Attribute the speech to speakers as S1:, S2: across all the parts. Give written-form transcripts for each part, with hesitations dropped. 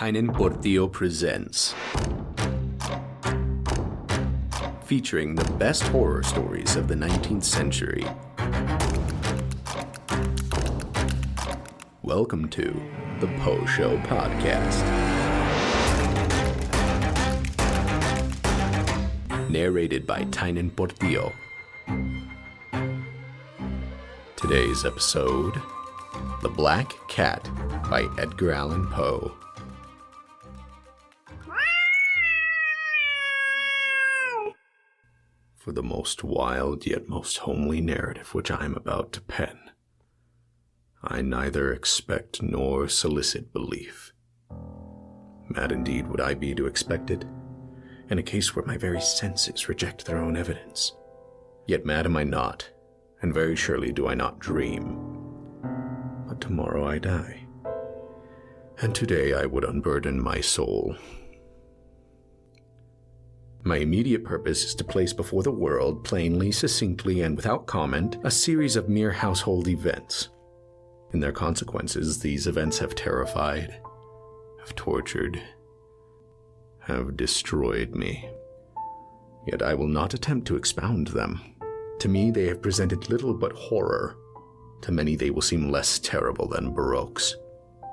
S1: Portillo presents, featuring the best horror stories of the 19th century. Welcome to the Poe Show Podcast. Narrated by Tynan Portillo. Today's episode, The Black Cat by Edgar Allan Poe. For the most wild yet most homely narrative which I am about to pen, I neither expect nor solicit belief. Mad indeed would I be to expect it, in a case where my very senses reject their own evidence. Yet mad am I not, and very surely do I not dream. But tomorrow I die, and today I would unburden my soul. My immediate purpose is to place before the world, plainly, succinctly, and without comment, a series of mere household events. In their consequences, these events have terrified, have tortured, have destroyed me. Yet I will not attempt to expound them. To me, they have presented little but horror. To many, they will seem less terrible than Baroque's.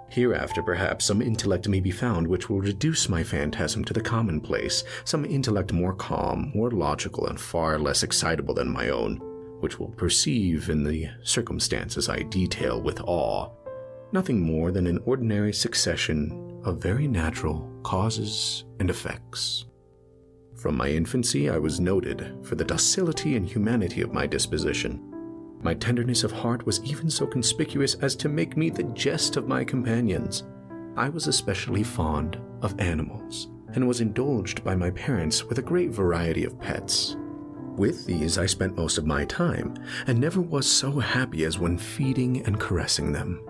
S1: Hereafter, perhaps, some intellect may be found which will reduce my phantasm to the commonplace, some intellect more calm, more logical, and far less excitable than my own, which will perceive in the circumstances I detail with awe nothing more than an ordinary succession of very natural causes and effects. From my infancy, I was noted for the docility and humanity of my disposition. My tenderness of heart was even so conspicuous as to make me the jest of my companions. I was especially fond of animals, and was indulged by my parents with a great variety of pets. With these I spent most of my time, and never was so happy as when feeding and caressing them.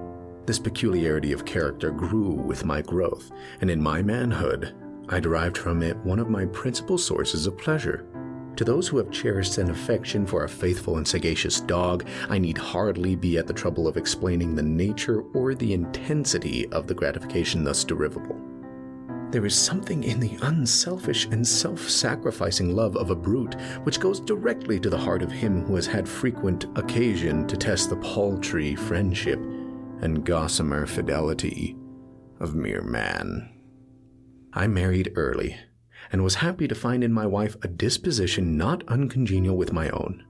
S1: This peculiarity of character grew with my growth, and in my manhood, I derived from it one of my principal sources of pleasure. To those who have cherished an affection for a faithful and sagacious dog, I need hardly be at the trouble of explaining the nature or the intensity of the gratification thus derivable. There is something in the unselfish and self-sacrificing love of a brute which goes directly to the heart of him who has had frequent occasion to test the paltry friendship and gossamer fidelity of mere man. I married early, and was happy to find in my wife a disposition not uncongenial with my own.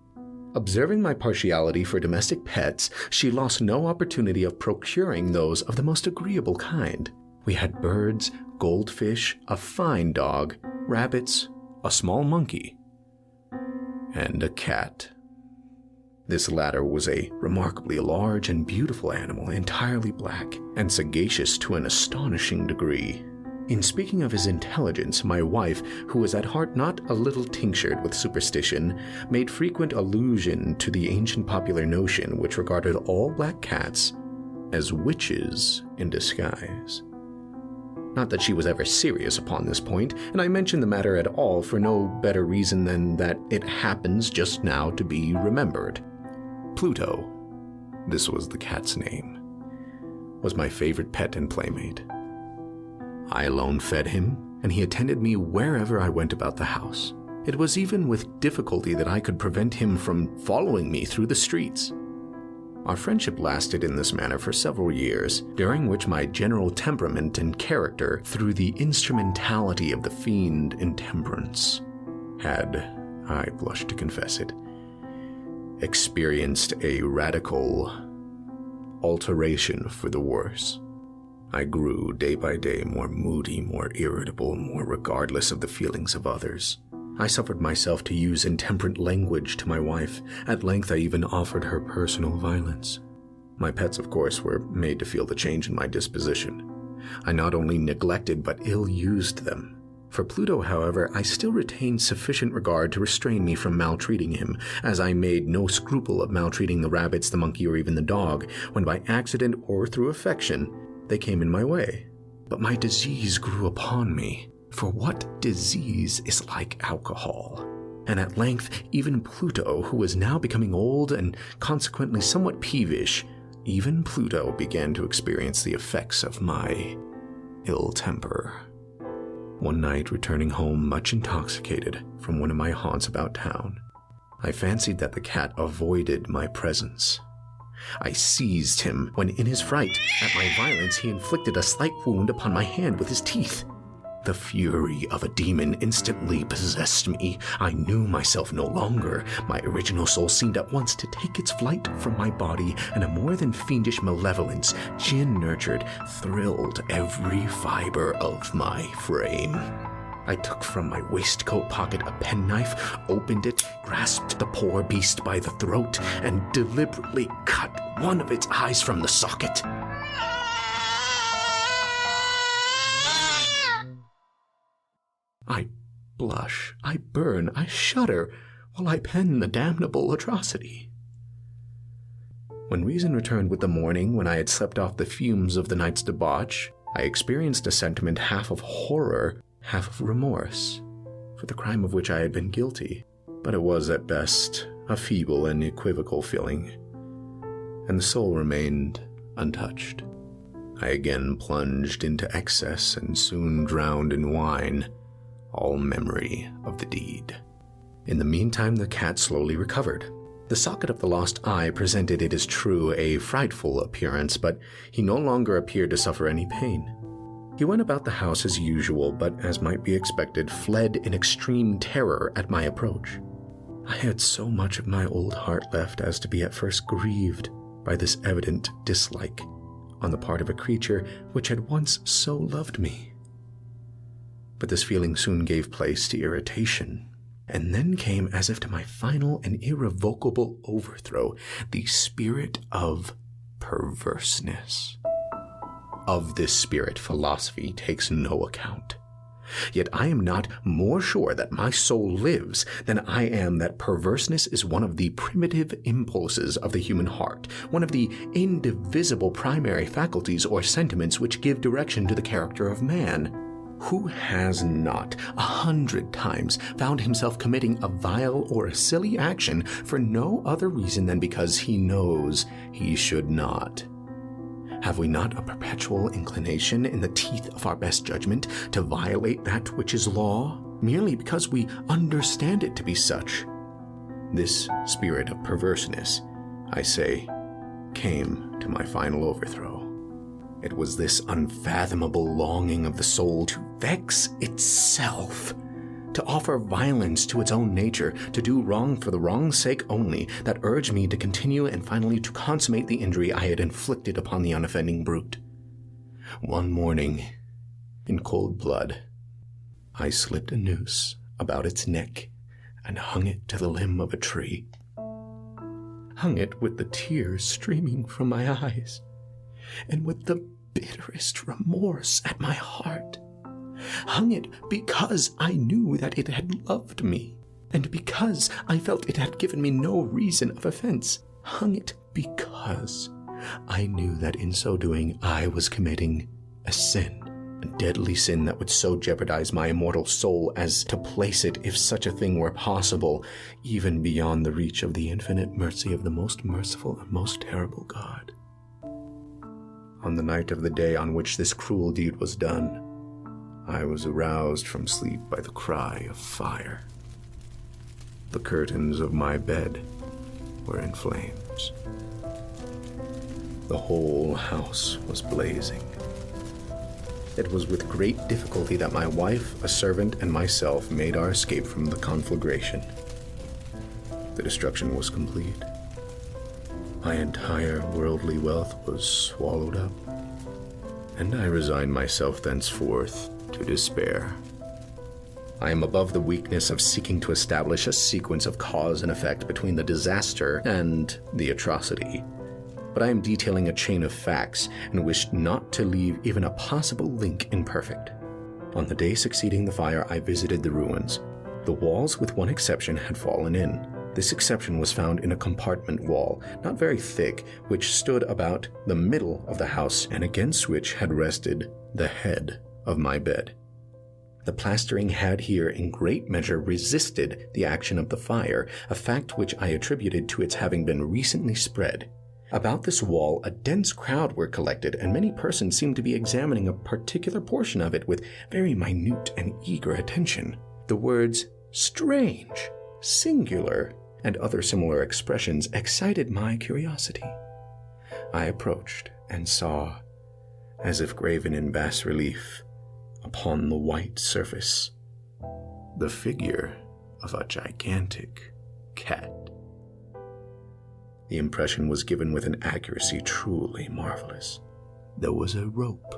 S1: Observing my partiality for domestic pets, she lost no opportunity of procuring those of the most agreeable kind. We had birds, goldfish, a fine dog, rabbits, a small monkey, and a cat. This latter was a remarkably large and beautiful animal, entirely black, and sagacious to an astonishing degree. In speaking of his intelligence, my wife, who was at heart not a little tinctured with superstition, made frequent allusion to the ancient popular notion which regarded all black cats as witches in disguise. Not that she was ever serious upon this point, and I mention the matter at all for no better reason than that it happens just now to be remembered. Pluto, this was the cat's name, was my favorite pet and playmate. I alone fed him, and he attended me wherever I went about the house. It was even with difficulty that I could prevent him from following me through the streets. Our friendship lasted in this manner for several years, during which my general temperament and character, through the instrumentality of the fiend intemperance, had, I blush to confess it, experienced a radical alteration for the worse. I grew day by day more moody, more irritable, more regardless of the feelings of others. I suffered myself to use intemperate language to my wife. At length I even offered her personal violence. My pets, of course, were made to feel the change in my disposition. I not only neglected but ill-used them. For Pluto, however, I still retained sufficient regard to restrain me from maltreating him, as I made no scruple of maltreating the rabbits, the monkey, or even the dog, when by accident or through affection they came in my way. But my disease grew upon me, for what disease is like alcohol? And at length, even Pluto, who was now becoming old and consequently somewhat peevish, even Pluto began to experience the effects of my ill temper. One night, returning home much intoxicated from one of my haunts about town, I fancied that the cat avoided my presence. I seized him when, in his fright at my violence, he inflicted a slight wound upon my hand with his teeth. The fury of a demon instantly possessed me. I knew myself no longer. My original soul seemed at once to take its flight from my body, and a more than fiendish malevolence, gin-nurtured, thrilled every fiber of my frame. I took from my waistcoat pocket a penknife, opened it, grasped the poor beast by the throat, and deliberately cut one of its eyes from the socket. I blush, I burn, I shudder, while I pen the damnable atrocity. When reason returned with the morning, when I had slept off the fumes of the night's debauch, I experienced a sentiment half of horror, half of remorse, for the crime of which I had been guilty. But it was, at best, a feeble and equivocal feeling, and the soul remained untouched. I again plunged into excess and soon drowned in wine all memory of the deed. In the meantime, the cat slowly recovered. The socket of the lost eye presented, it is true, a frightful appearance, but he no longer appeared to suffer any pain. He went about the house as usual, but, as might be expected, fled in extreme terror at my approach. I had so much of my old heart left as to be at first grieved by this evident dislike on the part of a creature which had once so loved me. But this feeling soon gave place to irritation, and then came, as if to my final and irrevocable overthrow, the spirit of perverseness. Of this spirit, philosophy takes no account. Yet I am not more sure that my soul lives than I am that perverseness is one of the primitive impulses of the human heart, one of the indivisible primary faculties or sentiments which give direction to the character of man. Who has not 100 times found himself committing a vile or a silly action for no other reason than because he knows he should not? Have we not a perpetual inclination in the teeth of our best judgment to violate that which is law, merely because we understand it to be such? This spirit of perverseness, I say, came to my final overthrow. It was this unfathomable longing of the soul to vex itself, to offer violence to its own nature, to do wrong for the wrong's sake only, that urged me to continue and finally to consummate the injury I had inflicted upon the unoffending brute. One morning, in cold blood, I slipped a noose about its neck and hung it to the limb of a tree. Hung it with the tears streaming from my eyes, and with the bitterest remorse at my heart. Hung it because I knew that it had loved me, and because I felt it had given me no reason of offense. Hung it because I knew that in so doing I was committing a sin, a deadly sin that would so jeopardize my immortal soul as to place it, if such a thing were possible, even beyond the reach of the infinite mercy of the most merciful and most terrible God. On the night of the day on which this cruel deed was done, I was aroused from sleep by the cry of fire. The curtains of my bed were in flames. The whole house was blazing. It was with great difficulty that my wife, a servant, and myself made our escape from the conflagration. The destruction was complete. My entire worldly wealth was swallowed up, and I resigned myself thenceforth to despair. I am above the weakness of seeking to establish a sequence of cause and effect between the disaster and the atrocity, but I am detailing a chain of facts and wish not to leave even a possible link imperfect. On the day succeeding the fire, I visited the ruins. The walls, with one exception, had fallen in. This exception was found in a compartment wall, not very thick, which stood about the middle of the house and against which had rested the head of my bed. The plastering had here in great measure resisted the action of the fire, a fact which I attributed to its having been recently spread. About this wall, a dense crowd were collected, and many persons seemed to be examining a particular portion of it with very minute and eager attention. The words "strange," "singular," and other similar expressions excited my curiosity. I approached and saw, as if graven in bas relief upon the white surface, the figure of a gigantic cat. The impression was given with an accuracy truly marvelous. There was a rope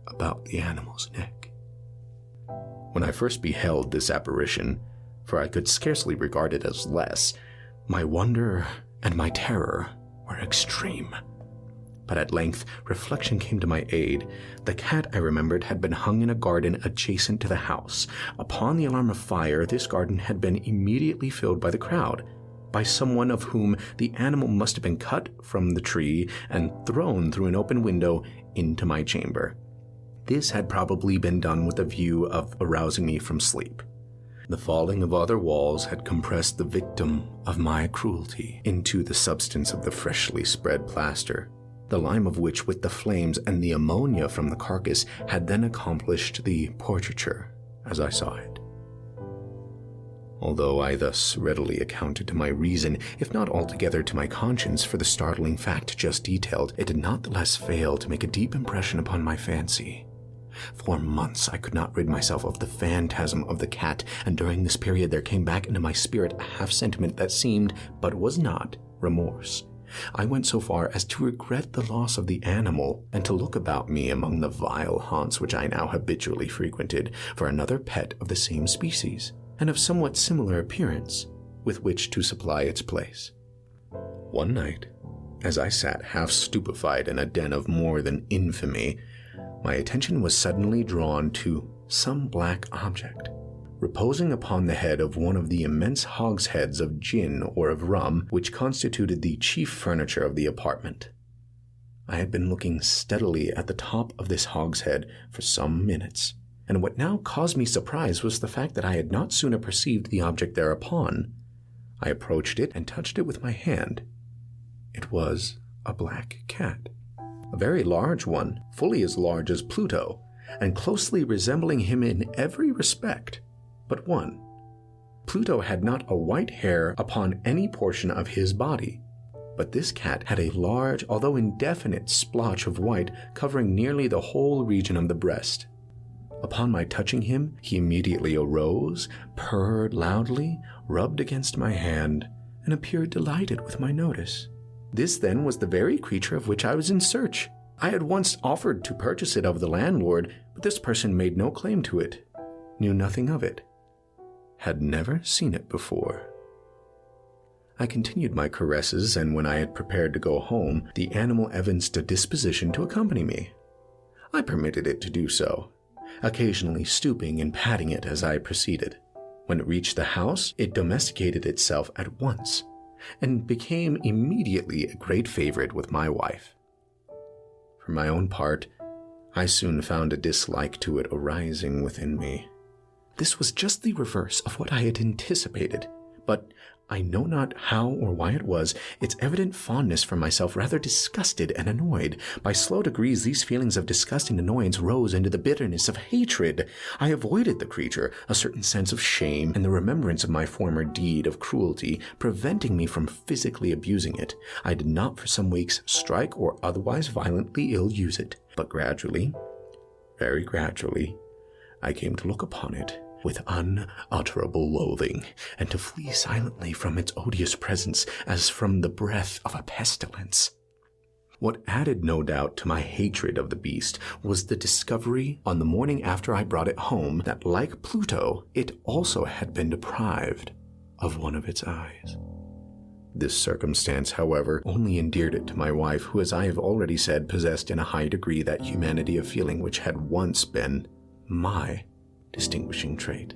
S1: about the animal's neck. When I first beheld this apparition, for I could scarcely regard it as less, my wonder and my terror were extreme. But at length, reflection came to my aid. The cat, I remembered, had been hung in a garden adjacent to the house. Upon the alarm of fire, this garden had been immediately filled by the crowd, by someone of whom the animal must have been cut from the tree and thrown through an open window into my chamber. This had probably been done with a view of arousing me from sleep. The falling of other walls had compressed the victim of my cruelty into the substance of the freshly spread plaster, the lime of which with the flames and the ammonia from the carcass had then accomplished the portraiture as I saw it. Although I thus readily accounted to my reason, if not altogether to my conscience, for the startling fact just detailed, it did not the less fail to make a deep impression upon my fancy. For months I could not rid myself of the phantasm of the cat, and during this period there came back into my spirit a half-sentiment that seemed, but was not, remorse. I went so far as to regret the loss of the animal, and to look about me among the vile haunts which I now habitually frequented for another pet of the same species, and of somewhat similar appearance, with which to supply its place. One night, as I sat half stupefied in a den of more than infamy, my attention was suddenly drawn to some black object, reposing upon the head of one of the immense hogsheads of gin or of rum which constituted the chief furniture of the apartment. I had been looking steadily at the top of this hogshead for some minutes, and what now caused me surprise was the fact that I had not sooner perceived the object thereupon. I approached it and touched it with my hand. It was a black cat, a very large one, fully as large as Pluto, and closely resembling him in every respect but one. Pluto had not a white hair upon any portion of his body, but this cat had a large, although indefinite, splotch of white covering nearly the whole region of the breast. Upon my touching him, he immediately arose, purred loudly, rubbed against my hand, and appeared delighted with my notice. This, then, was the very creature of which I was in search. I had once offered to purchase it of the landlord, but this person made no claim to it, knew nothing of it, had never seen it before. I continued my caresses, and when I had prepared to go home, the animal evinced a disposition to accompany me. I permitted it to do so, occasionally stooping and patting it as I proceeded. When it reached the house, it domesticated itself at once, and became immediately a great favorite with my wife. For my own part, I soon found a dislike to it arising within me. This was just the reverse of what I had anticipated, but I know not how or why it was, its evident fondness for myself rather disgusted and annoyed. By slow degrees, these feelings of disgust and annoyance rose into the bitterness of hatred. I avoided the creature, a certain sense of shame and the remembrance of my former deed of cruelty preventing me from physically abusing it. I did not for some weeks strike or otherwise violently ill-use it, but gradually, very gradually, I came to look upon it with unutterable loathing, and to flee silently from its odious presence as from the breath of a pestilence. What added no doubt to my hatred of the beast was the discovery on the morning after I brought it home that, like Pluto, it also had been deprived of one of its eyes. This circumstance, however, only endeared it to my wife, who, as I have already said, possessed in a high degree that humanity of feeling which had once been my distinguishing trait,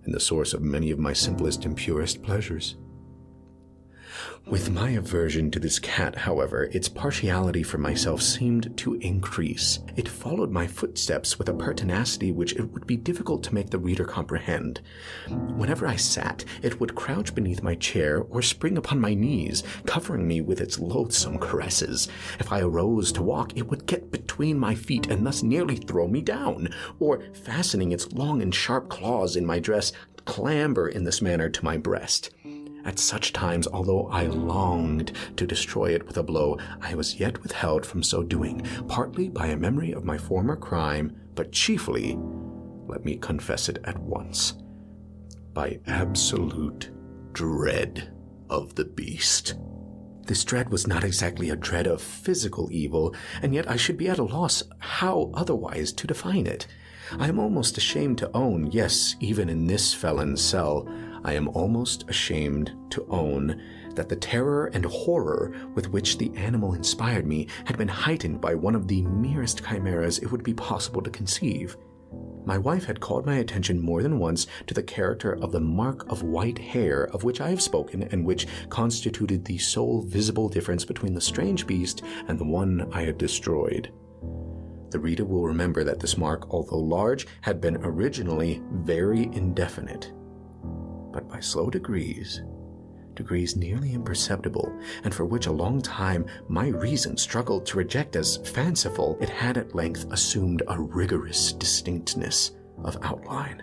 S1: and the source of many of my simplest and purest pleasures. With my aversion to this cat, however, its partiality for myself seemed to increase. It followed my footsteps with a pertinacity which it would be difficult to make the reader comprehend. Whenever I sat, it would crouch beneath my chair or spring upon my knees, covering me with its loathsome caresses. If I arose to walk, it would get between my feet and thus nearly throw me down, or, fastening its long and sharp claws in my dress, clamber in this manner to my breast. At such times, although I longed to destroy it with a blow, I was yet withheld from so doing, partly by a memory of my former crime, but chiefly, let me confess it at once, by absolute dread of the beast. This dread was not exactly a dread of physical evil, and yet I should be at a loss how otherwise to define it. I am almost ashamed to own, yes, even in this felon's cell, I am almost ashamed to own that the terror and horror with which the animal inspired me had been heightened by one of the merest chimeras it would be possible to conceive. My wife had called my attention more than once to the character of the mark of white hair of which I have spoken, and which constituted the sole visible difference between the strange beast and the one I had destroyed. The reader will remember that this mark, although large, had been originally very indefinite. But by slow degrees nearly imperceptible, and for which a long time my reason struggled to reject as fanciful, it had at length assumed a rigorous distinctness of outline.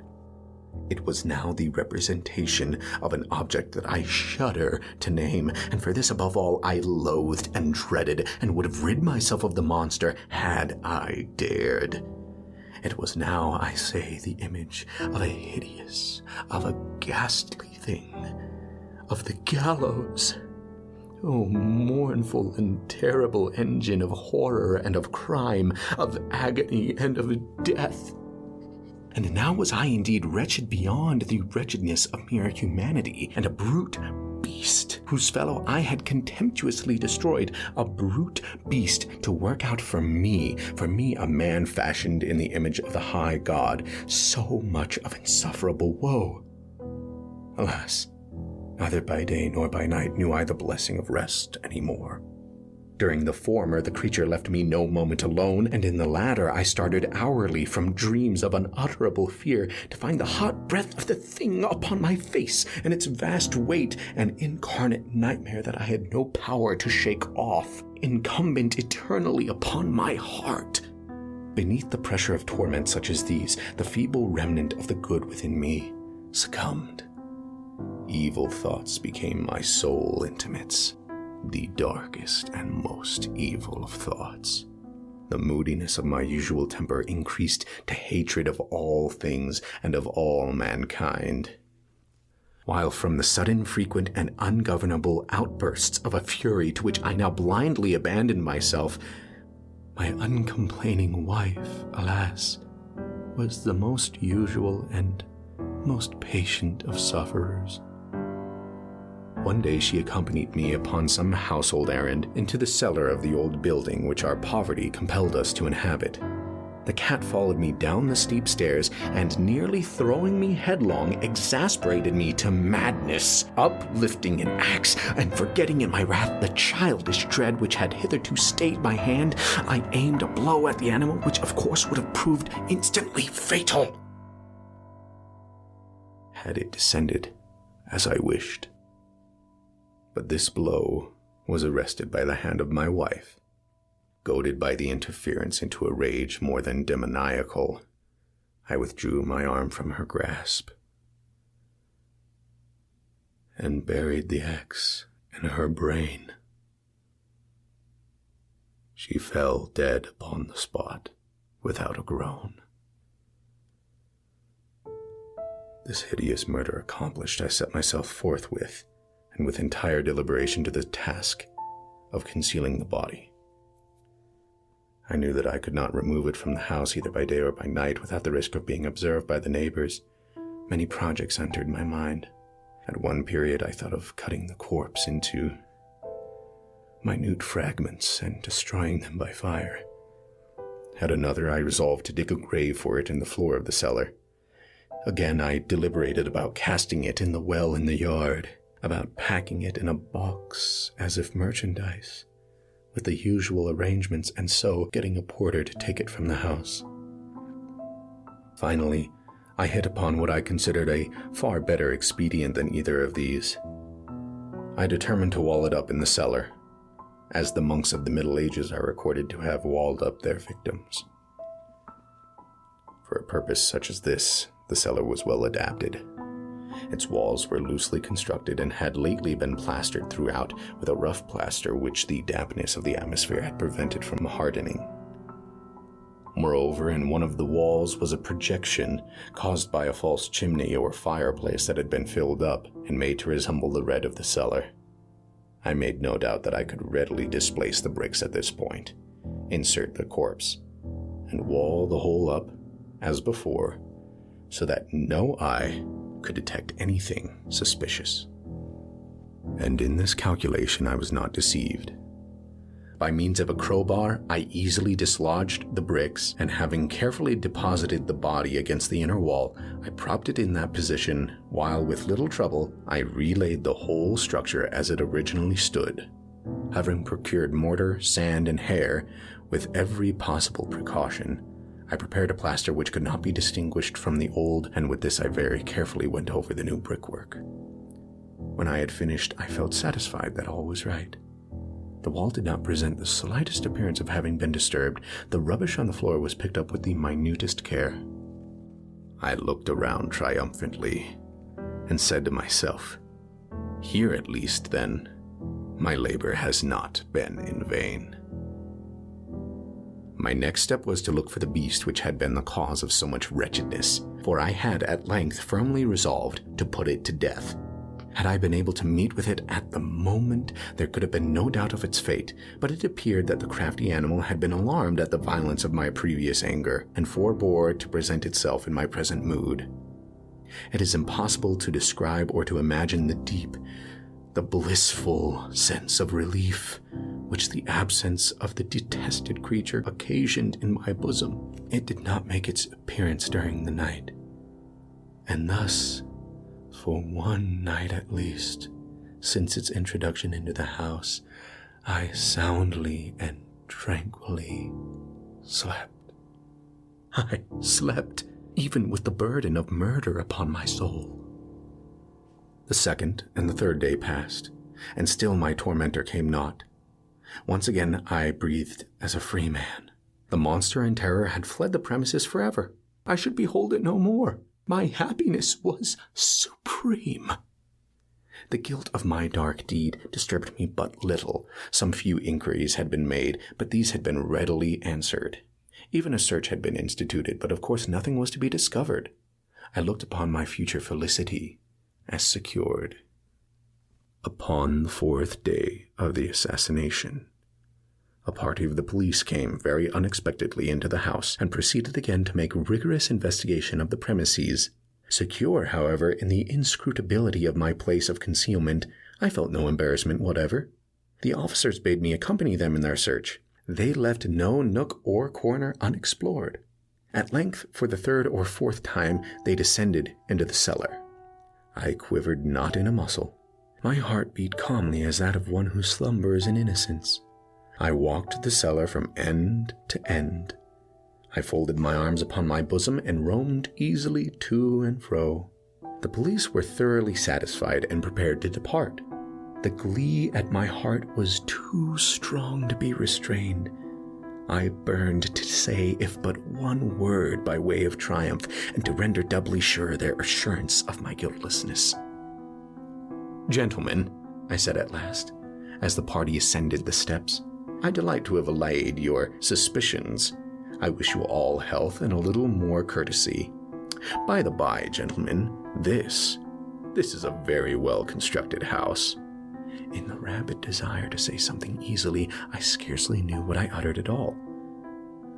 S1: It was now the representation of an object that I shudder to name, and for this above all I loathed and dreaded, and would have rid myself of the monster had I dared. It was now, I say, the image of a hideous, of a ghastly thing, of the gallows. O mournful and terrible engine of horror and of crime, of agony and of death! And now was I indeed wretched beyond the wretchedness of mere humanity, and a brute beast, whose fellow I had contemptuously destroyed, a brute beast to work out for me a man fashioned in the image of the high God, so much of insufferable woe. Alas, neither by day nor by night knew I the blessing of rest any more. During the former, the creature left me no moment alone, and in the latter I started hourly from dreams of unutterable fear to find the hot breath of the thing upon my face, and its vast weight an incarnate nightmare that I had no power to shake off, incumbent eternally upon my heart. Beneath the pressure of torments such as these, the feeble remnant of the good within me succumbed. Evil thoughts became my sole intimates, the darkest and most evil of thoughts. The moodiness of my usual temper increased to hatred of all things and of all mankind, while from the sudden, frequent, and ungovernable outbursts of a fury to which I now blindly abandoned myself, my uncomplaining wife, alas, was the most usual and most patient of sufferers. One day she accompanied me upon some household errand into the cellar of the old building which our poverty compelled us to inhabit. The cat followed me down the steep stairs, and nearly throwing me headlong, exasperated me to madness. Uplifting an axe, and forgetting in my wrath the childish dread which had hitherto stayed my hand, I aimed a blow at the animal which of course would have proved instantly fatal, had it descended as I wished. But this blow was arrested by the hand of my wife. Goaded by the interference into a rage more than demoniacal, I withdrew my arm from her grasp and buried the axe in her brain. She fell dead upon the spot without a groan. This hideous murder accomplished, I set myself forthwith, and with entire deliberation, to the task of concealing the body. I knew that I could not remove it from the house either by day or by night without the risk of being observed by the neighbors. Many projects entered my mind. At one period I thought of cutting the corpse into minute fragments and destroying them by fire. At another I resolved to dig a grave for it in the floor of the cellar. Again I deliberated about casting it in the well in the yard. about packing it in a box as if merchandise, with the usual arrangements, and so getting a porter to take it from the house. Finally, I hit upon what I considered a far better expedient than either of these. I determined to wall it up in the cellar, as the monks of the Middle Ages are recorded to have walled up their victims. For a purpose such as this, the cellar was well adapted. Its walls were loosely constructed and had lately been plastered throughout with a rough plaster which the dampness of the atmosphere had prevented from hardening. Moreover, in one of the walls was a projection caused by a false chimney or fireplace that had been filled up and made to resemble the red of the cellar. I made no doubt that I could readily displace the bricks at this point, insert the corpse, and wall the whole up, as before, so that no eye could detect anything suspicious. And in this calculation I was not deceived. By means of a crowbar, I easily dislodged the bricks, and having carefully deposited the body against the inner wall, I propped it in that position, while with little trouble I relaid the whole structure as it originally stood. Having procured mortar, sand, and hair, with every possible precaution, I prepared a plaster which could not be distinguished from the old, and with this I very carefully went over the new brickwork. When I had finished, I felt satisfied that all was right. The wall did not present the slightest appearance of having been disturbed. The rubbish on the floor was picked up with the minutest care. I looked around triumphantly and said to myself, "Here at least, then, my labor has not been in vain." My next step was to look for the beast which had been the cause of so much wretchedness, for I had at length firmly resolved to put it to death. Had I been able to meet with it at the moment, there could have been no doubt of its fate, but it appeared that the crafty animal had been alarmed at the violence of my previous anger, and forbore to present itself in my present mood. It is impossible to describe or to imagine the deep, the blissful sense of relief which the absence of the detested creature occasioned in my bosom. It did not make its appearance during the night, and thus, for one night at least, since its introduction into the house, I soundly and tranquilly slept. I slept, even with the burden of murder upon my soul. The second and the third day passed, and still my tormentor came not. Once again I breathed as a free man. The monster in terror had fled the premises forever. I should behold it no more. My happiness was supreme. The guilt of my dark deed disturbed me but little. Some few inquiries had been made, but these had been readily answered. Even a search had been instituted, but of course nothing was to be discovered. I looked upon my future felicity as secured. Upon the fourth day of the assassination, a party of the police came very unexpectedly into the house and proceeded again to make rigorous investigation of the premises. Secure, however, in the inscrutability of my place of concealment, I felt no embarrassment whatever. The officers bade me accompany them in their search. They left no nook or corner unexplored. At length, for the third or fourth time, they descended into the cellar. I quivered not in a muscle. My heart beat calmly as that of one who slumbers in innocence. I walked the cellar from end to end. I folded my arms upon my bosom and roamed easily to and fro. The police were thoroughly satisfied and prepared to depart. The glee at my heart was too strong to be restrained. I burned to say if but one word by way of triumph, and to render doubly sure their assurance of my guiltlessness. "Gentlemen," I said at last, as the party ascended the steps, "I delight to have allayed your suspicions. I wish you all health and a little more courtesy. By the by, gentlemen, this is a very well-constructed house." In the rabid desire to say something easily, I scarcely knew what I uttered at all.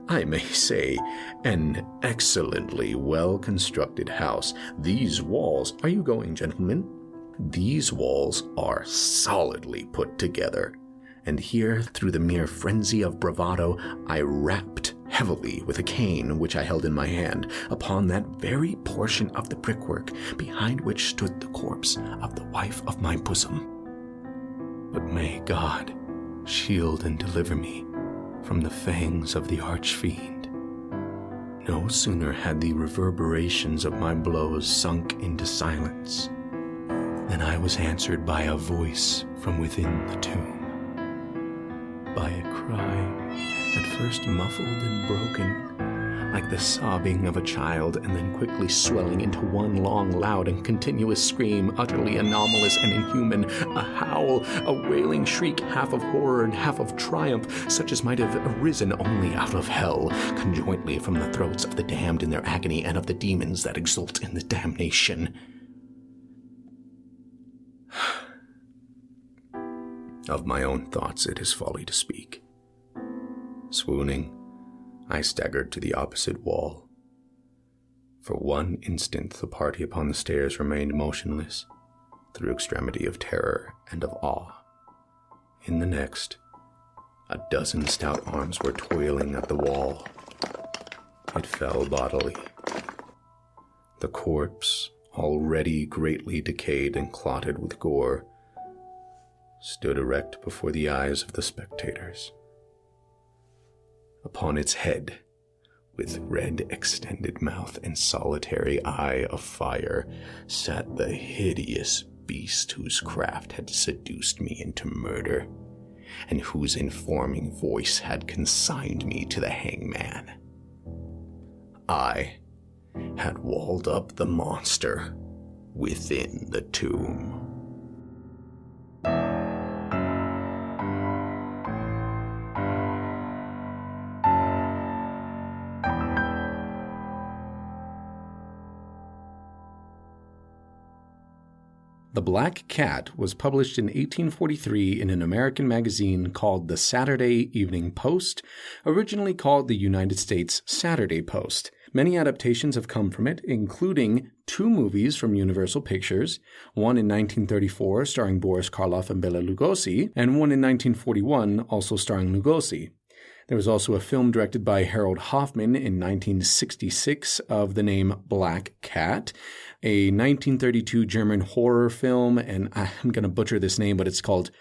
S1: "I may say, an excellently well-constructed house. These walls— Are you going, gentlemen? These walls are solidly put together." And here, through the mere frenzy of bravado, I rapped heavily with a cane which I held in my hand upon that very portion of the brickwork behind which stood the corpse of the wife of my bosom. But may God shield and deliver me from the fangs of the archfiend. No sooner had the reverberations of my blows sunk into silence than I was answered by a voice from within the tomb. By a cry, at first muffled and broken, like the sobbing of a child, and then quickly swelling into one long, loud, and continuous scream, utterly anomalous and inhuman, a howl, a wailing shriek, half of horror and half of triumph, such as might have arisen only out of hell, conjointly from the throats of the damned in their agony and of the demons that exult in the damnation. Of my own thoughts it is folly to speak. Swooning, I staggered to the opposite wall. For one instant the party upon the stairs remained motionless, through extremity of terror and of awe. In the next, a dozen stout arms were toiling at the wall. It fell bodily. The corpse, already greatly decayed and clotted with gore, stood erect before the eyes of the spectators. Upon its head, with red extended mouth and solitary eye of fire, sat the hideous beast whose craft had seduced me into murder, and whose informing voice had consigned me to the hangman. I had walled up the monster within the tomb. The Black Cat was published in 1843 in an American magazine called the Saturday Evening Post, originally called the United States Saturday Post. Many adaptations have come from it, including 2 movies from Universal Pictures, one in 1934 starring Boris Karloff and Bela Lugosi, and one in 1941 also starring Lugosi. There was also a film directed by Harold Hoffman in 1966 of the name Black Cat, a 1932 German horror film, and I'm going to butcher this name, but it's called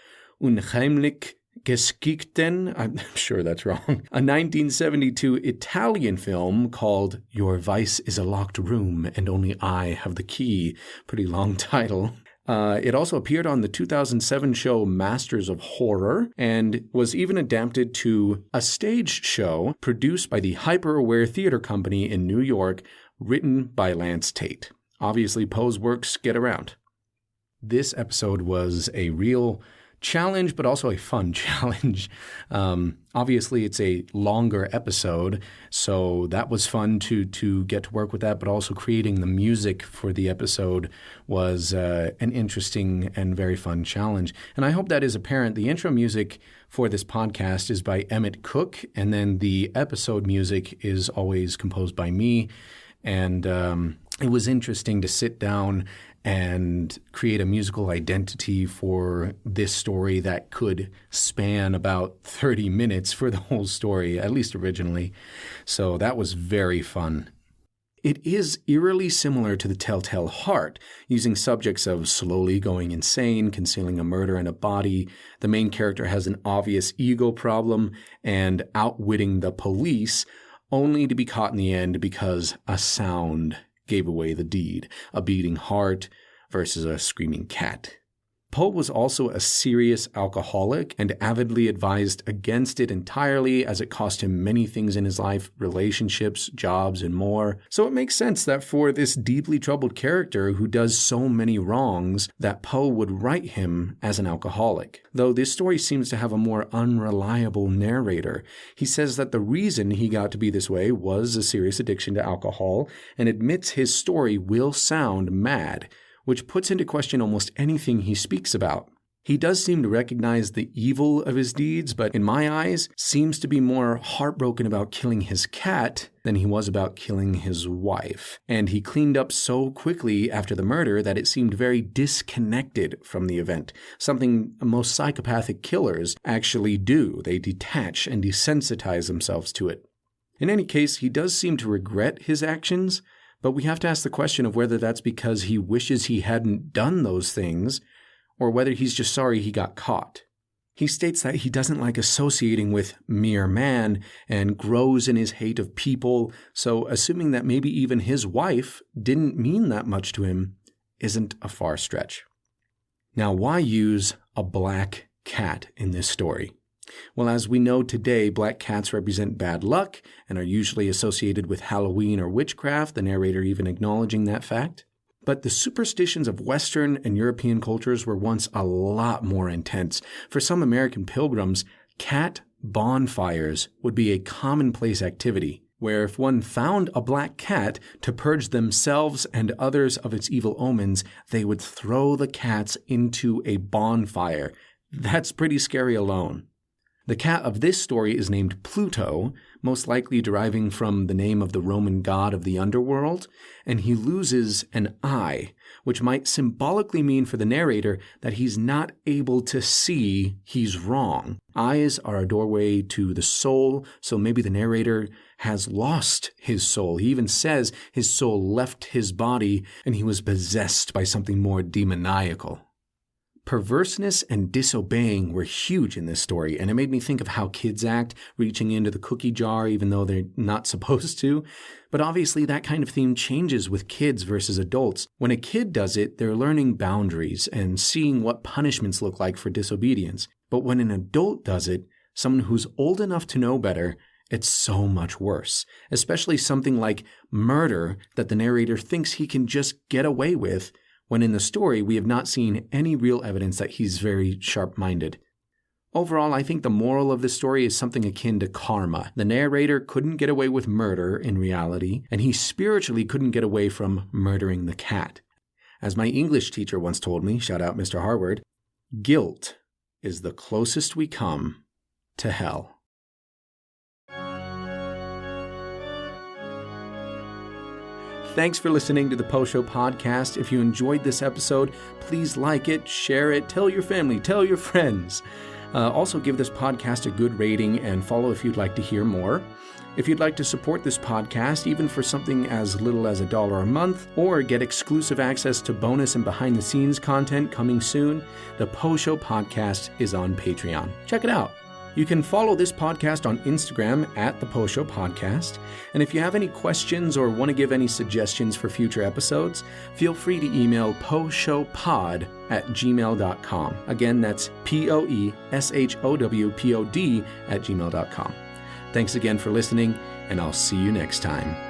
S1: Unheimlich Geschichten. I'm sure that's wrong. A 1972 Italian film called Your Vice is a Locked Room and Only I Have the Key. Pretty long title. It also appeared on the 2007 show Masters of Horror and was even adapted to a stage show produced by the Hyper-Aware Theater Company in New York, written by Lance Tate. Obviously, Poe's works get around. This episode was a real challenge, but also a fun challenge. Obviously, it's a longer episode, so that was fun to get to work with that, but also creating the music for the episode was an interesting and very fun challenge. And I hope that is apparent. The intro music for this podcast is by Emmett Cook, and then the episode music is always composed by me. And it was interesting to sit down and create a musical identity for this story that could span about 30 minutes for the whole story, at least originally. So that was very fun. It is eerily similar to The Telltale Heart, using subjects of slowly going insane, concealing a murder in a body. The main character has an obvious ego problem and outwitting the police, only to be caught in the end because a sound gave away the deed, a beating heart versus a screaming cat. Poe was also a serious alcoholic and avidly advised against it entirely, as it cost him many things in his life, relationships, jobs, and more. So it makes sense that for this deeply troubled character who does so many wrongs, that Poe would write him as an alcoholic. Though this story seems to have a more unreliable narrator. He says that the reason he got to be this way was a serious addiction to alcohol, and admits his story will sound mad, which puts into question almost anything he speaks about. He does seem to recognize the evil of his deeds, but in my eyes, seems to be more heartbroken about killing his cat than he was about killing his wife. And he cleaned up so quickly after the murder that it seemed very disconnected from the event, something most psychopathic killers actually do. They detach and desensitize themselves to it. In any case, he does seem to regret his actions, but we have to ask the question of whether that's because he wishes he hadn't done those things, or whether he's just sorry he got caught. He states that he doesn't like associating with mere man and grows in his hate of people, so assuming that maybe even his wife didn't mean that much to him isn't a far stretch. Now, why use a black cat in this story? Well, as we know today, black cats represent bad luck and are usually associated with Halloween or witchcraft, the narrator even acknowledging that fact. But the superstitions of Western and European cultures were once a lot more intense. For some American pilgrims, cat bonfires would be a commonplace activity, where if one found a black cat to purge themselves and others of its evil omens, they would throw the cats into a bonfire. That's pretty scary alone. The cat of this story is named Pluto, most likely deriving from the name of the Roman god of the underworld, and he loses an eye, which might symbolically mean for the narrator that he's not able to see he's wrong. Eyes are a doorway to the soul, so maybe the narrator has lost his soul. He even says his soul left his body and he was possessed by something more demoniacal. Perverseness and disobeying were huge in this story, and it made me think of how kids act, reaching into the cookie jar even though they're not supposed to. But obviously that kind of theme changes with kids versus adults. When a kid does it, they're learning boundaries and seeing what punishments look like for disobedience. But when an adult does it, someone who's old enough to know better, it's so much worse, especially something like murder that the narrator thinks he can just get away with, when in the story we have not seen any real evidence that he's very sharp-minded. Overall, I think the moral of this story is something akin to karma. The narrator couldn't get away with murder in reality, and he spiritually couldn't get away from murdering the cat. As my English teacher once told me, shout out Mr. Harward, guilt is the closest we come to hell. Thanks for listening to the Post Show podcast. If you enjoyed this episode, please like it, share it, tell your family, tell your friends. Also give this podcast a good rating and follow if you'd like to hear more. If you'd like to support this podcast, even for something as little as $1 a month, or get exclusive access to bonus and behind-the-scenes content coming soon, the Post Show podcast is on Patreon. Check it out. You can follow this podcast on Instagram at The Post Show Podcast. And if you have any questions or want to give any suggestions for future episodes, feel free to email postshowpod@gmail.com. Again, that's POESHOWPOD@gmail.com. Thanks again for listening, and I'll see you next time.